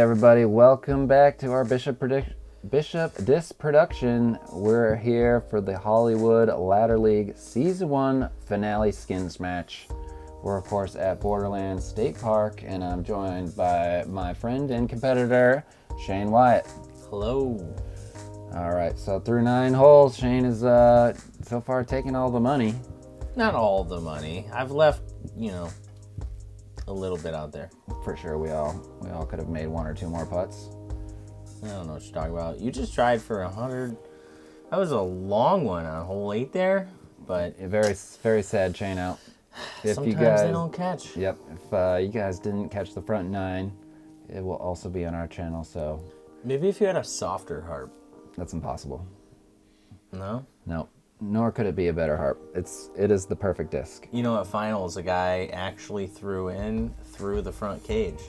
everybody, welcome back to our Bishop Disc production. We're here for the Hollywood Ladder League Season 1 finale skins match. We're of course at Borderland State Park, and I'm joined by my friend and competitor, Shane Wyatt. Hello. Alright, so through 9 holes, Shane is so far taking all the money. Not all the money. I've left, a little bit out there. For sure, we all could have made 1 or 2 more putts. I don't know what you're talking about. You just tried for 100. That was a long one on hole 8 there, but A very, very sad chain out. Sometimes they don't catch. Yep, if you guys didn't catch the front 9, it will also be on our channel, so. Maybe if you had a softer harp. That's impossible. No? No, nor could it be a better harp. It is the perfect disc. At finals, a guy actually threw the front cage.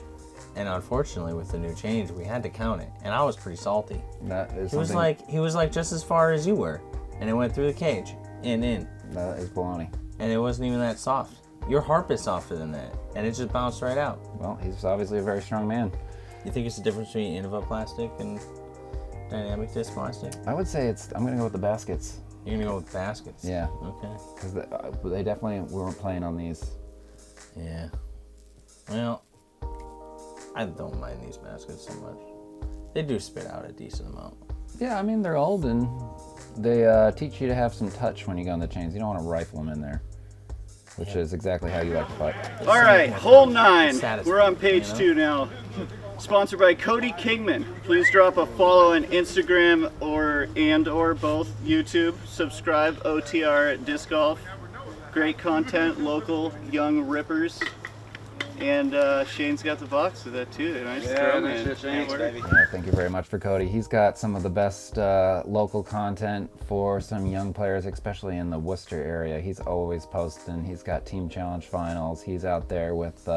And unfortunately, with the new change, we had to count it. And I was pretty salty. That is He was like just as far as you were. And it went through the cage and in. That is baloney. And it wasn't even that soft. Your harp is softer than that. And it just bounced right out. Well, he's obviously a very strong man. You think it's the difference between Innova plastic and dynamic disc plastic? I would say I'm going to go with the baskets. You're going to go with baskets? Yeah. Okay. Because they definitely weren't playing on these. Yeah. Well, I don't mind these baskets so much. They do spit out a decent amount. Yeah, I mean, they're old and they teach you to have some touch when you go on the chains. You don't want to rifle them in there, which is exactly how you like to putt. All right, hole 9. We're on page 2 now. Sponsored by Cody Kingman. Please drop a follow on Instagram or both YouTube. Subscribe, OTR Disc Golf. Great content, local young rippers. And Shane's got the box with that too. Nice throw, man. Nice shit, Thanks, baby. Yeah, thank you very much for Cody. He's got some of the best local content for some young players, especially in the Worcester area. He's always posting. He's got Team Challenge finals. He's out there with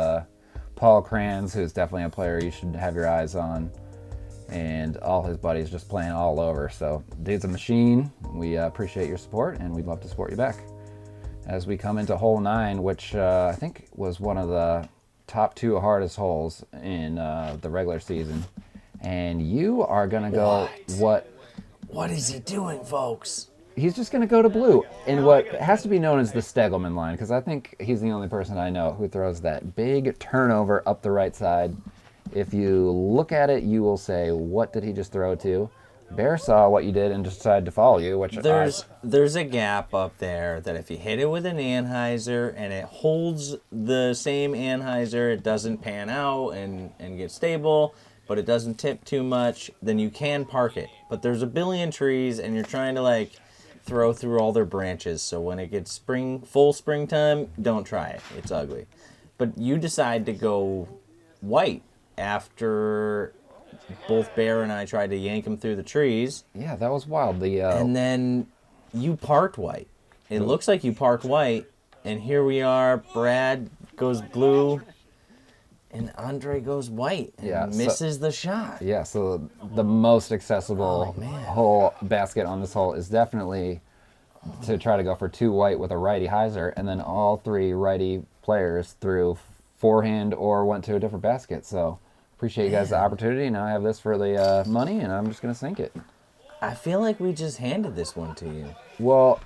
Paul Kranz, who's definitely a player you should have your eyes on. And all his buddies just playing all over. So, dude's a machine. We appreciate your support, and we'd love to support you back. As we come into hole 9, which I think was one of the top 2 hardest holes in the regular season, and you are gonna go What is he doing, folks? He's just gonna go to blue in what has to be known as the Stegelman line, because I think he's the only person I know who throws that big turnover up the right side. If you look at it, you will say, what did he just throw to? Bear saw what you did and decided to follow you, which there's a gap up there that if you hit it with an anhyzer and it holds the same anhyzer, it doesn't pan out and get stable, but it doesn't tip too much, then you can park it. But there's a billion trees and you're trying to throw through all their branches, so when it gets full springtime, don't try it. It's ugly. But you decide to go white after both Bear and I tried to yank him through the trees. Yeah, that was wild. And then you parked white. It looks like you parked white, and here we are. Brad goes blue, and Andre goes white and misses the shot. Yeah, so the most accessible hole basket on this hole is definitely to try to go for 2 white with a righty hyzer, and then all 3 righty players threw forehand or went to a different basket. So appreciate you guys the opportunity. Now I have this for the money, and I'm just going to sink it. I feel like we just handed this one to you. Well,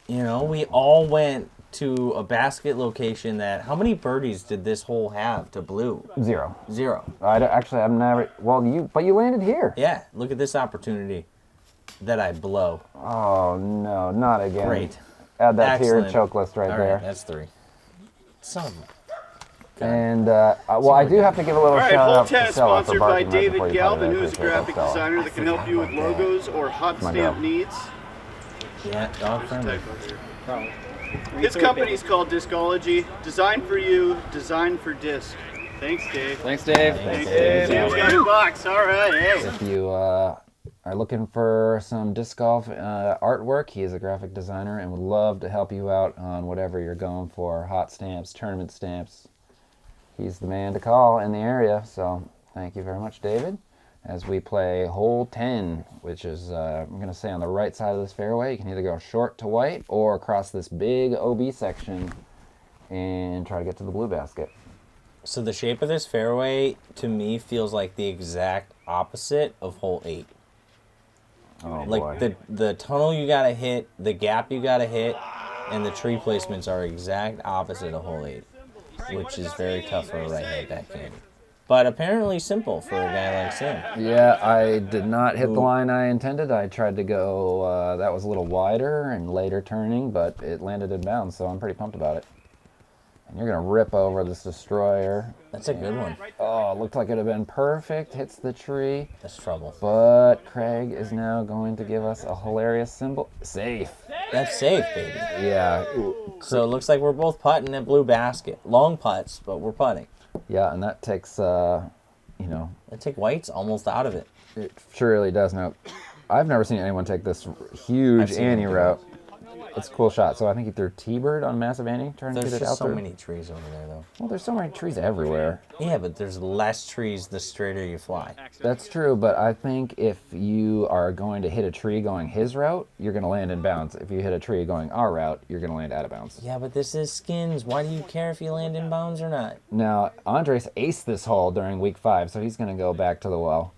we all went to a basket location that... How many birdies did this hole have to blue? 0. 0. I've never... Well, but you landed here. Yeah, look at this opportunity that I blow. Oh, no, not again. Great. Add that Excellent. to your choke list right there. That's 3. Son of a... And, I do have to give a little shout out to 10 is Stella for sponsored by barking right before David you Galvin, put it. who's a graphic designer that can help you with logos or hot stamp needs. Yeah, dog friendly. His company's called Discology. Designed for you, designed for disc. Thanks, Dave. Thanks, Dave. Thanks, Dave. Dave's got a box. All right, hey. If you are looking for some disc golf artwork, he is a graphic designer and would love to help you out on whatever you're going for. Hot stamps, tournament stamps. He's the man to call in the area, so thank you very much, David. As we play hole 10, which is, I'm going to say on the right side of this fairway. You can either go short to white or across this big OB section and try to get to the blue basket. So the shape of this fairway, to me, feels like the exact opposite of hole 8. Oh, Like boy. the tunnel you gotta hit, the gap you gotta hit, and the tree placements are exact opposite of hole 8, which is very tough for a right-hand backhand. But apparently simple for a guy like Sam. Yeah, I did not hit the line I intended. I tried to go, that was a little wider and later turning, but it landed in bounds, so I'm pretty pumped about it. And you're going to rip over this destroyer. That's a good one. Oh, it looked like it would have been perfect. Hits the tree. That's trouble. But Craig is now going to give us a hilarious symbol. Safe. That's safe, baby. Yeah. So it looks like we're both putting at blue basket. Long putts, but we're putting. Yeah, and that takes, you know. That take whites almost out of it. It surely does. Now, I've never seen anyone take this huge Annie route. It's a cool shot. So I think he threw T-bird on Massive Annie, trying to There's get it just out so there. many trees over there, though. Well, there's so many trees everywhere. Yeah, but there's less trees the straighter you fly. That's true, but I think if you are going to hit a tree going his route, you're going to land in bounds. If you hit a tree going our route, you're going to land out of bounds. Yeah, but this is skins. Why do you care if you land in bounds or not? Now, Andres aced this hole during week 5, so he's going to go back to the well.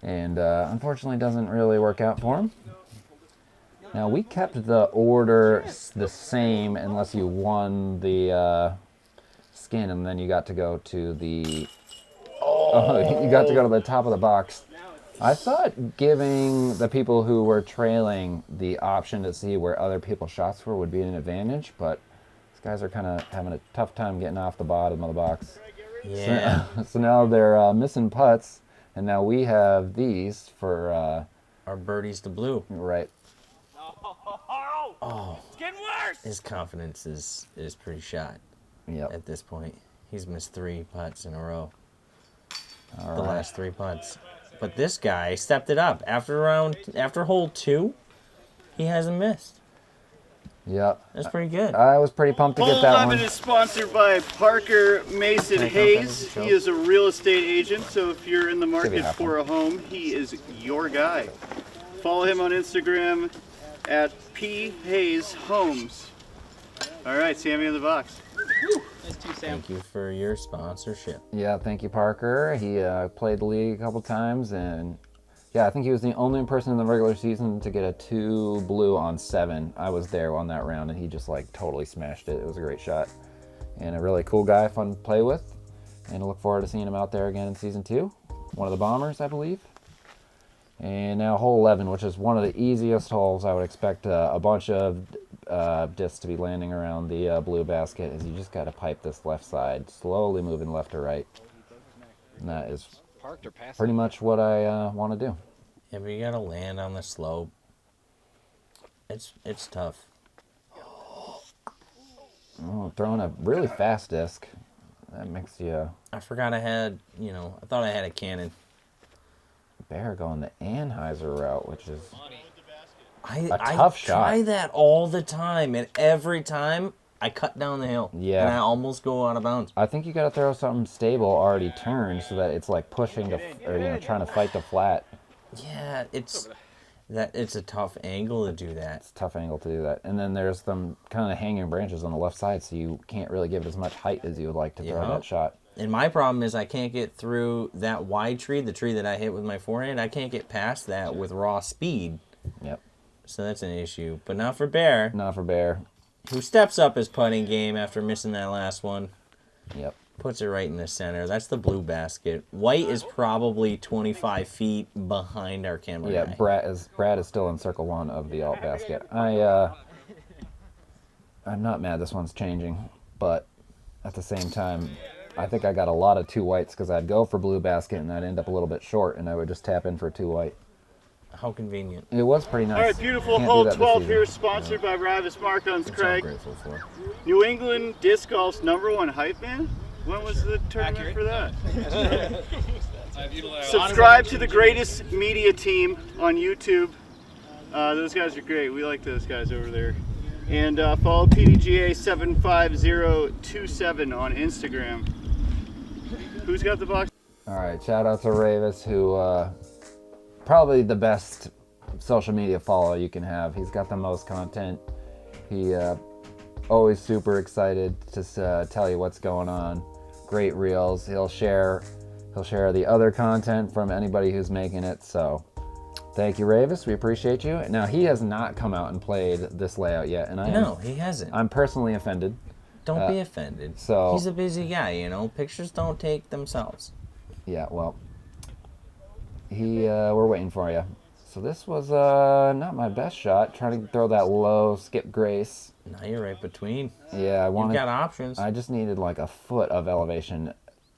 And unfortunately, doesn't really work out for him. Now, we kept the order the same unless you won the skin, and then you got to go to the... Oh, you got to go to the top of the box. I thought giving the people who were trailing the option to see where other people's shots were would be an advantage, but these guys are kind of having a tough time getting off the bottom of the box. Yeah. So now they're missing putts, and now we have these for... Our birdies to blue. Right. Oh, it's getting worse. His confidence is pretty shot. Yep. At this point. He's missed 3 putts in a row. All The right. last 3 putts. But this guy stepped it up. After hole 2, he hasn't missed. Yep. That's pretty good. I was pretty pumped to Hole get that 11 one. is sponsored by Parker Mason Can I count that Hayes. as a He show? is a real estate agent, so if you're in the Give you market half for a home, he is your guy. Follow him on Instagram at phayeshomes. All right, Sammy in the box. Thank you for your sponsorship. Yeah, thank you, Parker. He played the league a couple times, and yeah, I think he was the only person in the regular season to get a 2 blue on 7. I was there on that round, and he just like totally smashed it. It was a great shot, and a really cool guy, fun to play with, and I look forward to seeing him out there again in season 2. One of the bombers, I believe. And now hole 11, which is one of the easiest holes. I would expect a bunch of discs to be landing around the blue basket, is you just got to pipe this left side, slowly moving left to right. And that is pretty much what I want to do. Yeah, but you gotta land on the slope. It's tough. Oh, throwing a really fast disc. That makes you I forgot I had, I thought I had a cannon. Bear going the Anheuser route, which is I tough shot. try that all the time, and every time I cut down the hill. Yeah. And I almost go out of bounds. I think you got to throw something stable already turned so that it's like pushing to, or trying to fight the flat. Yeah, it's a tough angle to do that. It's a tough angle to do that. And then there's them kind of hanging branches on the left side, so you can't really give it as much height as you would like to throw Yeah. that shot. And my problem is I can't get through that wide tree, the tree that I hit with my forehand. I can't get past that with raw speed. Yep. So that's an issue. But not for Bear, Not for Bear. who steps up his putting game after missing that last one. Yep. Puts it right in the center. That's the blue basket. White is probably 25 feet behind our camera Yeah, guy. Brad is still in circle 1 of the alt basket. I'm not mad this one's changing, but at the same time, I think I got a lot of 2 whites because I'd go for blue basket and I'd end up a little bit short, and I would just tap in for 2 white. How convenient. It was pretty nice. All right, beautiful Can't do hole that this 12 season. here, sponsored by Raivis That's what I'm Markons-Craig. grateful for. New England Disc Golf's #1 hype man. When was the tournament for that? Subscribe to the greatest media team on YouTube. Those guys are great. We like those guys over there. And follow PDGA 75027 on Instagram. Who's got the box? All right, shout out to Raivis, who probably the best social media follower you can have. He's got the most content. He always super excited to tell you what's going on. great reels. He'll share the other content from anybody who's making it. So thank you, Raivis. We appreciate you. Now, he has not come out and played this layout yet, and he hasn't. I'm personally offended. Don't be offended. So he's a busy guy, you know. Pictures don't take themselves. Yeah, well, we're waiting for you. So this was not my best shot. Trying to throw that low skip grace. Now you're right between. Yeah, You've got options. I just needed like a foot of elevation,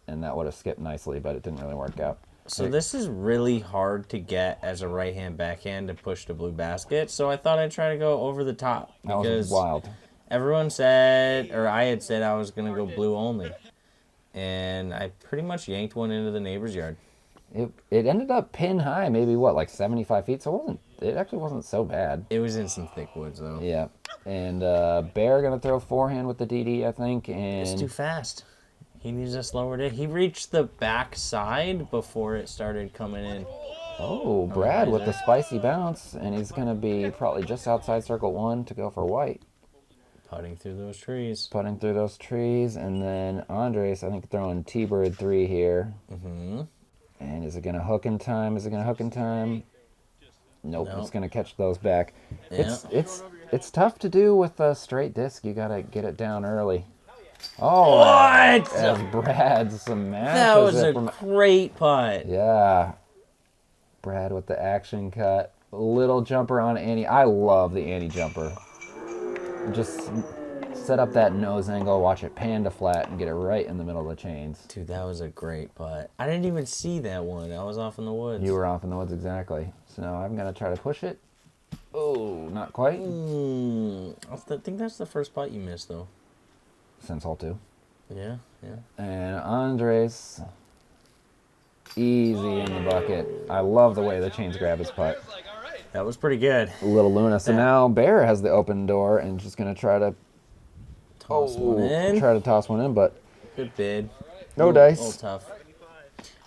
and that would have skipped nicely, but it didn't really work out. So this is really hard to get as a right-hand backhand to push the blue basket. So I thought I'd try to go over the top. That was wild. Everyone said, or I had said I was going to go blue only. And I pretty much yanked one into the neighbor's yard. It ended up pin high, maybe like 75 feet. So it actually wasn't so bad. It was in some thick woods though. Yeah, and Bear gonna throw forehand with the DD, I think, and it's too fast. He needs to slow it in. He reached the back side before it started coming in. Oh, Brad with the spicy bounce, and he's gonna be probably just outside circle 1 to go for white. Putting through those trees. And then Andres, I think, throwing T-bird 3 here. Mm-hmm. And is it going to hook in time? Nope, it's going to catch those back. Yeah. It's tough to do with a straight disc. You got to get it down early. Oh, what? As Brad smashes that was it a great putt. Yeah. Brad with the action cut. Little jumper on Annie. I love the Annie jumper. Just set up that nose angle, watch it pan to flat, and get it right in the middle of the chains. Dude, that was a great putt. I didn't even see that one. I was off in the woods. You were off in the woods, exactly. So now I'm going to try to push it. Oh, not quite. I think that's the first putt you missed, though. Since hole 2. Yeah. And Andres, easy in the bucket. I love the way the chains grab his putt. That was pretty good. Little Luna. So now Bear has the open door and just going to try to toss one in, but good bid. No dice. A little tough.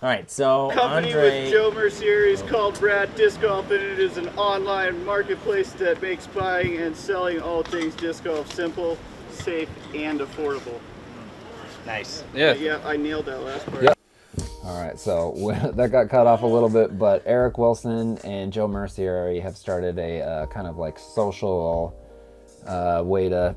All right, so Company Andre... with Joe Mercier is called Brad Disc Golf, and it is an online marketplace that makes buying and selling all things disc golf simple, safe, and affordable. Nice. Yeah, I nailed that last part. Yep. All right, so that got cut off a little bit, but Eric Wilson and Joe Mercier have started a kind of like social way to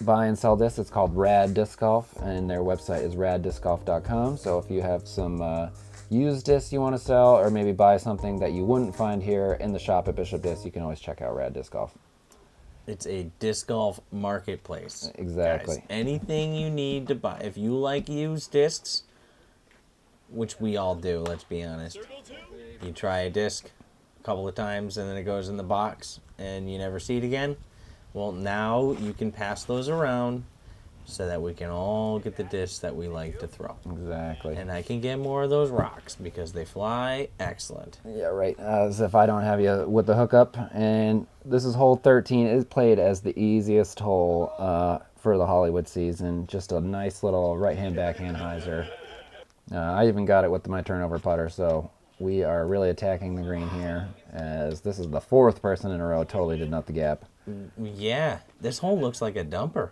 buy and sell discs. It's called Rad Disc Golf, and their website is raddiscgolf.com. So if you have some used discs you want to sell, or maybe buy something that you wouldn't find here in the shop at Bishop Disc, you can always check out Rad Disc Golf. It's a disc golf marketplace. Exactly. Guys, anything you need to buy. If you like used discs, which we all do, let's be honest. You try a disc a couple of times and then it goes in the box and you never see it again. Well, now you can pass those around so that we can all get the discs that we like to throw. Exactly. And I can get more of those rocks because they fly excellent. Yeah, right. As if I don't have you with the hookup. And this is hole 13. It is played as the easiest hole for the Hollywood season. Just a nice little right-hand backhand hyzer. I even got it with my turnover putter, so we are really attacking the green here, as this is the 4th person in a row totally did not the gap. Yeah, this hole looks like a dumper.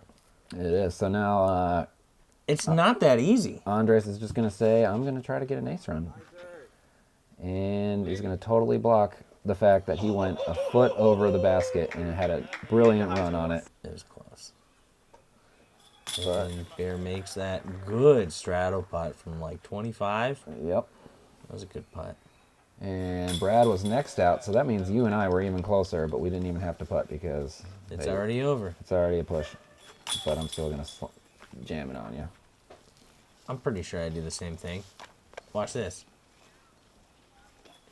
It is. So now it's not that easy. Andres is just going to say, I'm going to try to get an ace run. And he's going to totally block the fact that he went a foot over the basket and had a brilliant run on it. It was close. And Bear makes that good straddle putt from like 25. Yep. That was a good putt. And Brad was next out, so that means you and I were even closer, but we didn't even have to putt because... It's already over. It's already a push. But I'm still going to jam it on you. I'm pretty sure I do the same thing. Watch this.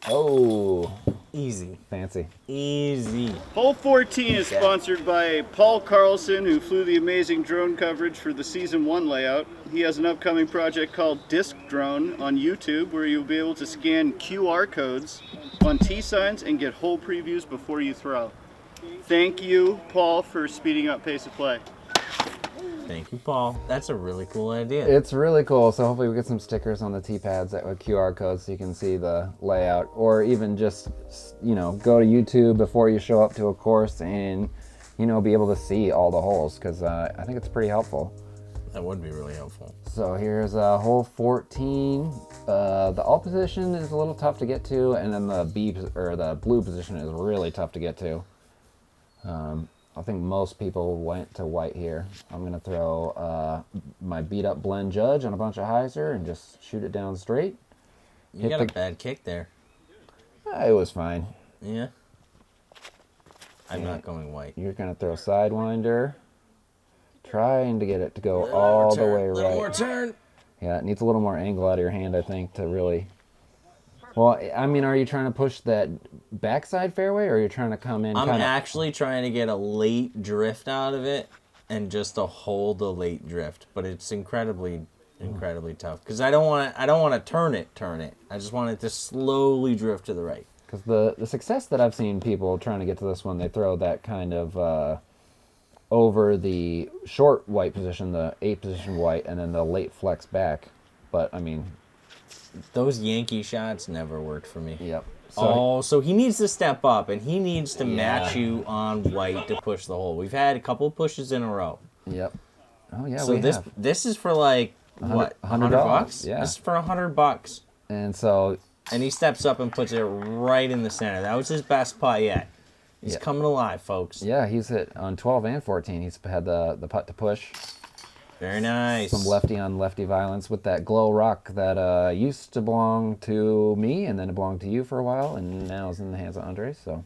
Oh. Easy. Fancy. Easy. Hole 14 is sponsored by Paul Carlson, who flew the amazing drone coverage for the Season 1 layout. He has an upcoming project called Disc Drone on YouTube, where you'll be able to scan QR codes on tee signs and get hole previews before you throw. Thank you, Paul, for speeding up pace of play. Thank you, Paul. That's a really cool idea. It's really cool. So hopefully we get some stickers on the tee pads that with QR codes so you can see the layout, or even just, you know, go to YouTube before you show up to a course and, you know, be able to see all the holes, because I think it's pretty helpful. That would be really helpful. So here's hole 14. The alt position is a little tough to get to, and then the blue position is really tough to get to. I think most people went to white here. I'm gonna throw my beat up blend judge on a bunch of hyzer and just shoot it down straight. You got a bad kick there. It was fine. Yeah. I'm not going white. You're gonna throw sidewinder, trying to get it to go all the way right. Little more turn. Yeah, it needs a little more angle out of your hand, I think, to really. Well, I mean, are you trying to push that backside fairway, or are you trying to come in? I'm actually trying to get a late drift out of it, and just to hold the late drift. But it's incredibly tough because I don't want to turn it. I just want it to slowly drift to the right. Because the success that I've seen people trying to get to this one, they throw that kind of over the short white position, the 8 position white, and then the late flex back. But I mean, those Yankee shots never worked for me. Yep. So he needs to step up, and he needs to match you on white to push the hole. We've had a couple pushes in a row. Yep. Oh yeah. So this is for like what? $100? Yeah. This is for $100. And he steps up and puts it right in the center. That was his best putt yet. He's coming alive, folks. Yeah, he's hit on 12 and 14. He's had the putt to push. Very nice. Some lefty on lefty violence with that glow rock that used to belong to me, and then it belonged to you for a while, and now is in the hands of Andre. So.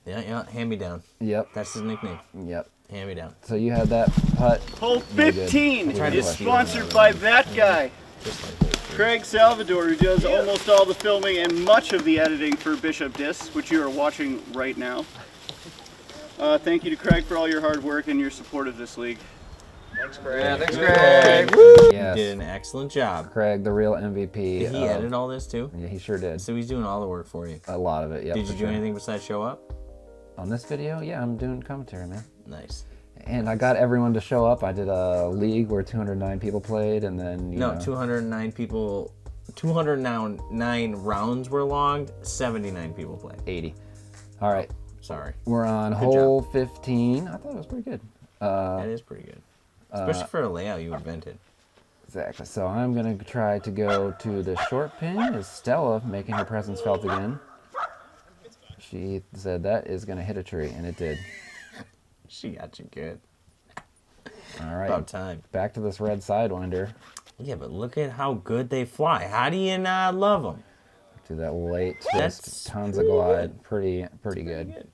Yeah, hand me down. Yep. That's his nickname. Yep. Hand me down. So you had that putt. Hole 15 is sponsored by that guy, Craig Salvador, who does almost all the filming and much of the editing for Bishop Discs, which you are watching right now. Thank you to Craig for all your hard work and your support of this league. Thanks, Craig. Yeah, thanks, Craig. Woo! Yes. He did an excellent job. Craig, the real MVP. Did he edit all this too? Yeah, he sure did. So he's doing all the work for you. A lot of it, yeah. Did you do anything besides show up? On this video? Yeah, I'm doing commentary, man. Nice. And I got everyone to show up. I did a league where 209 people played, and then 209 people. 209 rounds were logged. 79 people played. 80. All right. Sorry. We're on hole 15. I thought it was pretty good. That is pretty good, especially for a layout you invented. Exactly. So I'm gonna try to go to the short pin. Is Stella making her presence felt again? She said that is gonna hit a tree, and it did. She got you good. All right. About time. Back to this red sidewinder. Yeah, but look at how good they fly. How do you not love them? Do that late twist, tons of glide, pretty good.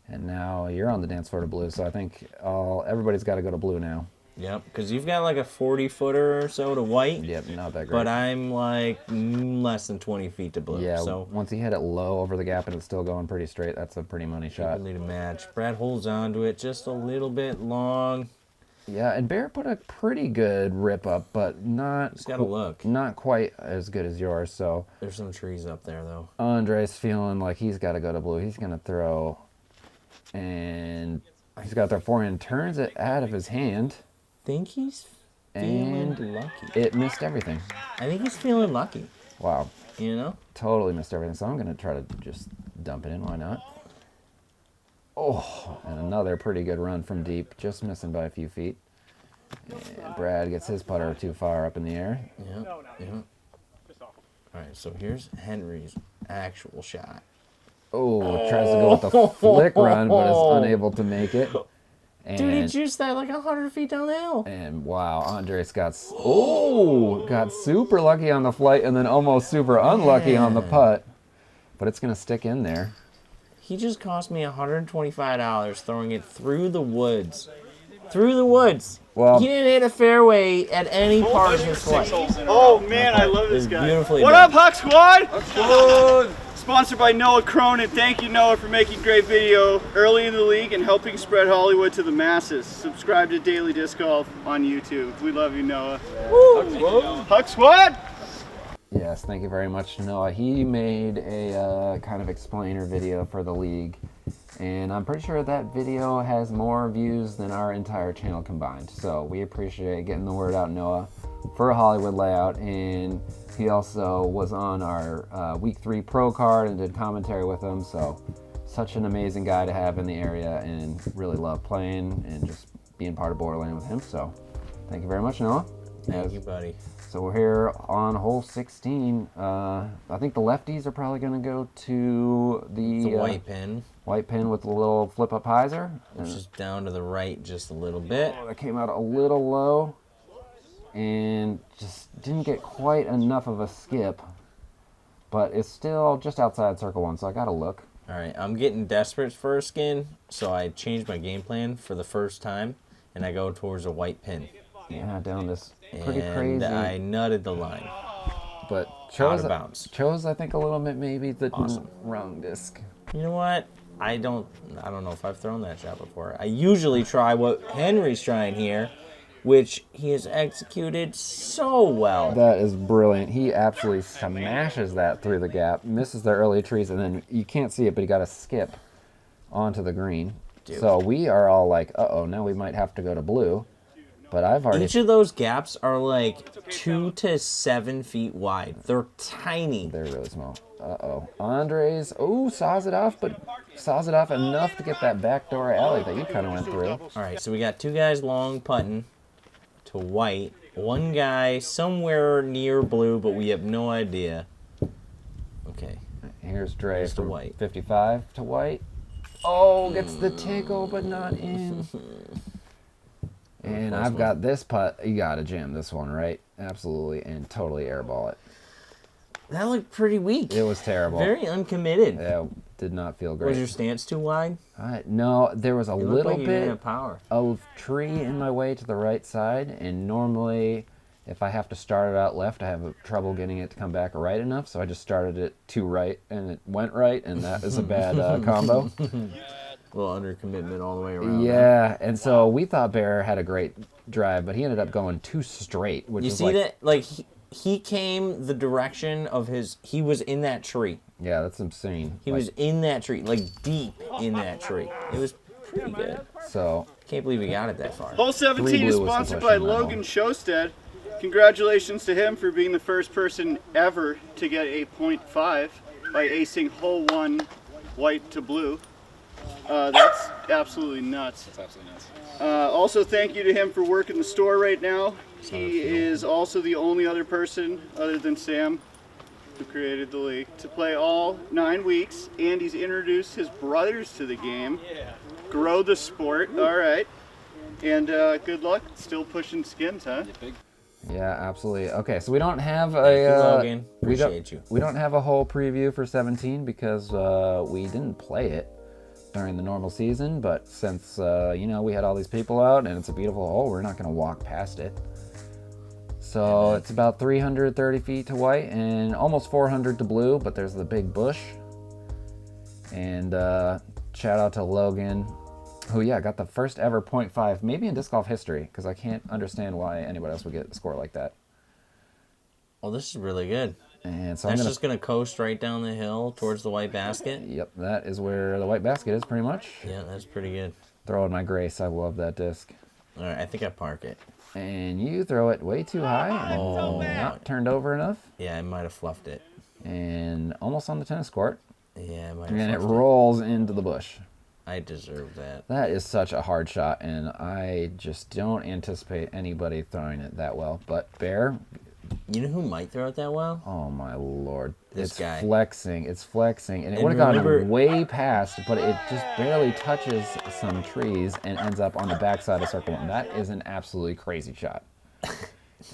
And now you're on the dance floor to blue, so I think everybody's got to go to blue now. Yep, because you've got like a 40-footer or so to white. Yep, not that great. But I'm like less than 20 feet to blue. Yeah, so once you hit it low over the gap and it's still going pretty straight, that's a pretty money shot. Need a match. Brad holds onto it just a little bit long. Yeah, and Bear put a pretty good rip up, but not. It's got to look. Not quite as good as yours. So there's some trees up there though. Andre's feeling like he's got to go to blue. He's gonna throw, and he's got to throw forehand. Turns it out of his hand. Think he's feeling lucky. It missed everything. I think he's feeling lucky. Wow. You know? Totally missed everything. So I'm gonna try to just dump it in. Why not? Oh, and another pretty good run from deep, just missing by a few feet. And Brad gets his putter too far up in the air. Yeah. All right, so here's Henry's actual shot. Oh, tries to go with the flick run, but is unable to make it. And, dude, he juiced that like 100 feet down the hill. And wow, Andres got super lucky on the flight and then almost super unlucky on the putt. But it's going to stick in there. He just cost me $125 throwing it through the woods. Through the woods. Well, he didn't hit a fairway at any part of his flight. Oh man, I love this guy. Beautifully what done. up, Huck Squad? Hello. Sponsored by Noah Cronin. Thank you, Noah, for making great video early in the league and helping spread Hollywood to the masses. Subscribe to Daily Disc Golf on YouTube. We love you, Noah. Woo. Huck Squad. Yes, thank you very much, Noah. He made a kind of explainer video for the league, and I'm pretty sure that video has more views than our entire channel combined. So we appreciate getting the word out, Noah, for a Hollywood layout. And he also was on our Week 3 Pro card and did commentary with him. So such an amazing guy to have in the area, and really love playing and just being part of Borderland with him. So Thank you very much, Noah. Thank you, buddy. So we're here on hole 16. I think the lefties are probably going to go to the white pin. White pin with a little flip-up hyzer. Which is down to the right just a little bit. Oh, that came out a little low. And just didn't get quite enough of a skip. But it's still just outside circle 1, so I got to look. All right, I'm getting desperate for a skin, so I changed my game plan for the first time, and I go towards a white pin. Yeah, down this pretty and crazy. I nutted the line. But Out of bounds. chose I think a little bit maybe the wrong disc. You know what? I don't know if I've thrown that shot before. I usually try what Henry's trying here, which he has executed so well. That is brilliant. He absolutely smashes that through the gap, misses the early trees, and then you can't see it, but he got a skip onto the green. Dude. So we are all like, uh-oh, now we might have to go to blue. But I've already... Each of those gaps are like 2 to 7 feet wide. They're tiny. They're really small. Uh-oh. Andres, saws it off, but saws it off enough to get that backdoor alley that you kind of went through. All right, so we got 2 guys long putting to white. 1 guy somewhere near blue, but we have no idea. Okay. Here's Dre to from white. 55 to white. Oh, gets the tickle, but not in. And I've got this putt. You got to jam this one, right? Absolutely, and totally airball it. That looked pretty weak. It was terrible. Very uncommitted. Yeah, did not feel great. Was your stance too wide? No, there was a little bit of power of tree in my way to the right side, and normally if I have to start it out left, I have trouble getting it to come back right enough, so I just started it to right, and it went right, and that is a bad combo. A little under commitment all the way around. Yeah, and so we thought Bear had a great drive, but he ended up going too straight, which you is see like... that? Like, he came the direction of his... He was in that tree. Yeah, that's insane. He was in that tree, like deep in that tree. It was pretty good. So... Can't believe he got it that far. Hole 17 is sponsored by Logan Showstead. Congratulations to him for being the first person ever to get a .5 by acing hole 1 white to blue. That's absolutely nuts. That's absolutely nuts. Also, thank you to him for working the store right now. He is also the only other person, other than Sam, who created the league, to play all 9 weeks, and he's introduced his brothers to the game. Grow the sport. All right. And good luck. Still pushing skins, huh? Yeah, absolutely. Okay, so we don't have Logan. Appreciate you. We don't have a whole preview for 17 because we didn't play it during the normal season, but since we had all these people out and it's a beautiful hole, we're not going to walk past it. So it's about 330 feet to white and almost 400 to blue, but there's the big bush. And shout out to Logan, who got the first ever .5, maybe in disc golf history, because I can't understand why anybody else would get a score like that. Oh, this is really good. And so That's just going to coast right down the hill towards the white basket? Yep, that is where the white basket is pretty much. Yeah, that's pretty good. Throw in my grace, I love that disc. All right, I think I park it. And you throw it way too high and not turned over enough. Yeah, I might have fluffed it. And almost on the tennis court. Yeah, I might have And then it fluffed it. rolls into the bush. I deserve that. That is such a hard shot, and I just don't anticipate anybody throwing it that well. But Bear... You know who might throw it that well? Oh my lord. This guy. It's flexing. And it would have gone way past, but it just barely touches some trees and ends up on the backside of circle 1. That is an absolutely crazy shot.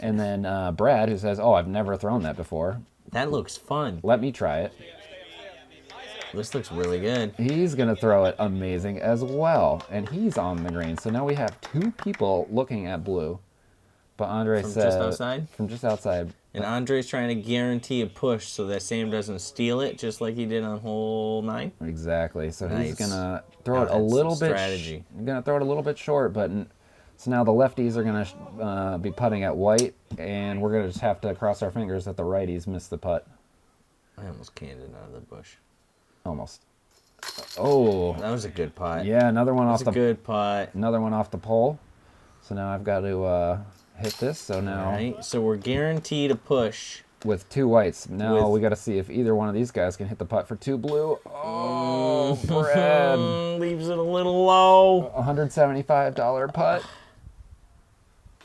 And then Brad, who says, I've never thrown that before. That looks fun. Let me try it. This looks really good. He's going to throw it amazing as well. And he's on the green. So now we have 2 people looking at blue. But Andre said... From just outside? From just outside. And Andre's trying to guarantee a push so that Sam doesn't steal it, just like he did on hole 9. Exactly. So he's Nice. gonna throw it a little bit. Strategy. Gonna throw it a little bit short, but so now the lefties are gonna be putting at white, and we're gonna just have to cross our fingers that the righties miss the putt. I almost canned it out of the bush. Almost. Oh. That was a good putt. Yeah, another one off the good putt. Another one off the pole. So now I've got to hit this. So now. All right. So we're guaranteed a push. With 2 whites. Now we got to see if either one of these guys can hit the putt for 2 blue. Oh, Brad. Leaves it a little low. $175 putt.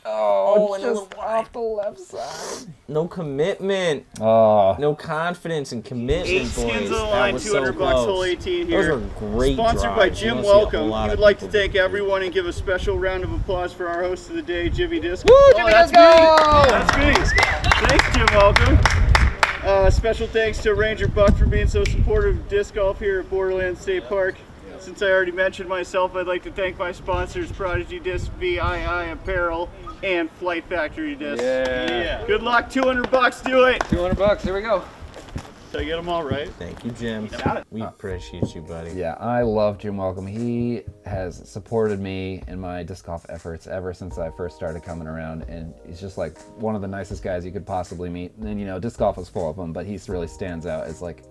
Oh, and a just off the left side. No commitment. Oh. No confidence and commitment, 8 boys. skins on the That line, was $200 so close. hole 18 here. Those are great Sponsored by drives. Jim You don't see a whole Welcome. lot We of would like to people thank do that. everyone and give a special round of applause for our host of the day, Jimmy Disc. Woo, Jimmy, that's let's me. go! That's me. Thanks, Jim Welcome. Special thanks to Ranger Buck for being so supportive of disc golf here at Borderland State Park. Since I already mentioned myself, I'd like to thank my sponsors, Prodigy Disc, VII Apparel, and Flight Factory Disc. Yeah. Good luck, $200, do it. $200, here we go. Did I get them all right? Thank you, Jim. We appreciate you, buddy. Yeah, I love Jim Welcome. He has supported me in my disc golf efforts ever since I first started coming around, and he's just like one of the nicest guys you could possibly meet. And you know, disc golf is full of them, but he really stands out as like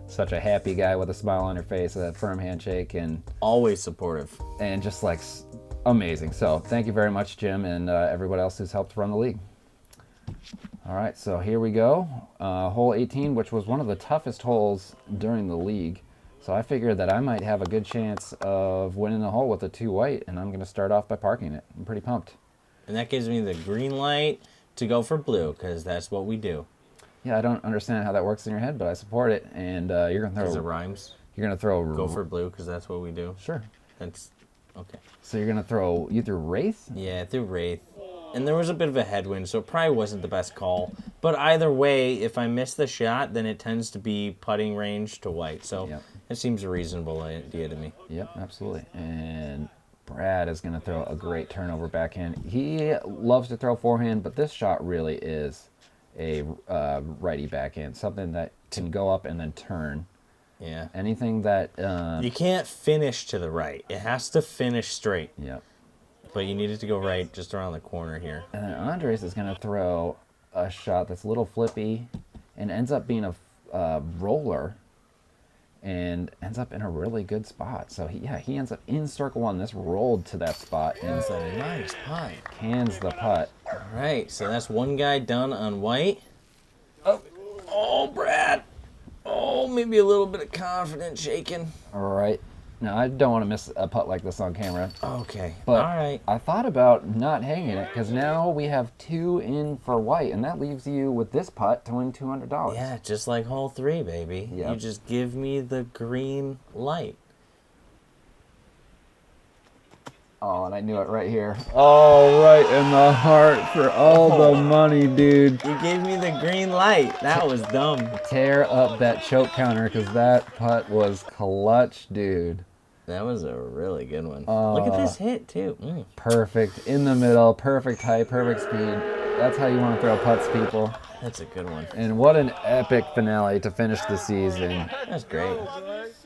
such a happy guy with a smile on your face, a firm handshake, and Always supportive. just like amazing. So thank you very much, Jim, and everybody else who's helped run the league. All right, so here we go. Hole 18, which was one of the toughest holes during the league. So I figured that I might have a good chance of winning the hole with a 2 white, and I'm going to start off by parking it. I'm pretty pumped. And that gives me the green light to go for blue, because that's what we do. Yeah, I don't understand how that works in your head, but I support it. And you're going to Because it throw. rhymes. You're going to throw. Go for blue, because that's what we do. Sure. That's okay. So you're going to throw. You threw Wraith? Yeah, through Wraith. And there was a bit of a headwind, so it probably wasn't the best call. But either way, if I miss the shot, then it tends to be putting range to white. So Yep. it seems a reasonable idea to me. Yep, absolutely. And Brad is going to throw a great turnover backhand. He loves to throw forehand, but this shot really is a righty backhand, something that can go up and then turn. Yeah. Anything that... You can't finish to the right. It has to finish straight. Yep. But you need it to go right just around the corner here. And then Andres is going to throw a shot that's a little flippy and ends up being a roller and ends up in a really good spot. So, he ends up in circle one. This rolled to that spot and It's a nice putt. cans the putt. All right, so that's one guy done on white. Oh, Brad. Oh, maybe a little bit of confidence shaking. All right. Now, I don't want to miss a putt like this on camera. Okay, But all right. I thought about not hanging it because now we have 2 in for white, and that leaves you with this putt to win $200. Yeah, just like hole 3, baby. Yep. You just give me the green light. Oh, and I knew it right here. Oh, right in the heart for all the money, dude. You gave me the green light. That was dumb. Tear up that choke counter because that putt was clutch, dude. That was a really good one. Look at this hit, too. Perfect in the middle, perfect height, perfect speed. That's how you want to throw putts, people. That's a good one. And what an epic finale to finish the season. That's great.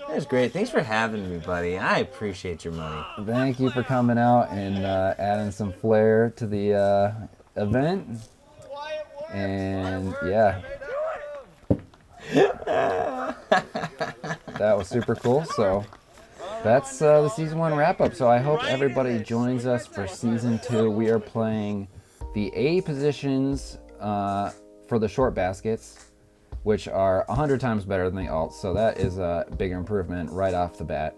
That's great. Thanks for having me, buddy. I appreciate your money. Thank you for coming out and adding some flair to the event. And yeah. That was super cool. So that's the season 1 wrap up. So I hope everybody joins us for season 2. We are playing the A positions for the short baskets, which are 100 times better than the alts, so that is a big improvement right off the bat.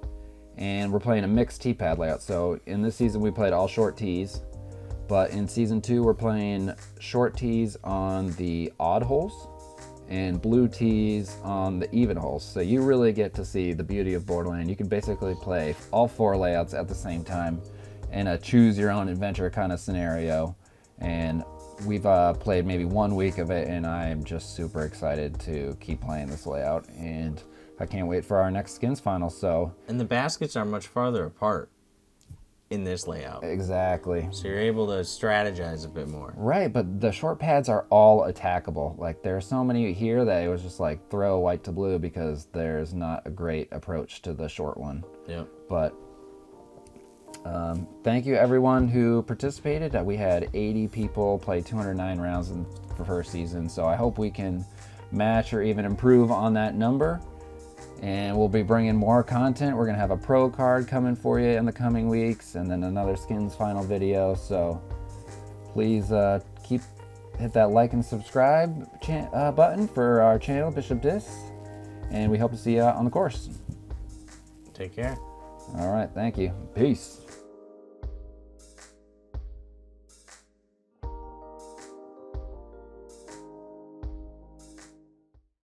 And we're playing a mixed tee pad layout. So in this season we played all short tees, but in season 2 we're playing short tees on the odd holes and blue tees on the even holes. So you really get to see the beauty of Borderland. You can basically play all 4 layouts at the same time in a choose your own adventure kind of scenario. And we've played maybe 1 week of it, and I'm just super excited to keep playing this layout. And I can't wait for our next skins final. So And the baskets are much farther apart in this layout. exactly. So you're able to strategize a bit more. Right, but the short pads are all attackable. Like there are so many here that it was just like throw white to blue because there's not a great approach to the short one. Yep. But thank you everyone who participated. We had 80 people play 209 rounds in the first season, so I hope we can match or even improve on that number. And we'll be bringing more content. We're gonna have a pro card coming for you in the coming weeks, and then another skins final video. So please hit that like and subscribe button for our channel, Bishop Disc, and we hope to see you on the course. Take care. All right, thank you. Peace.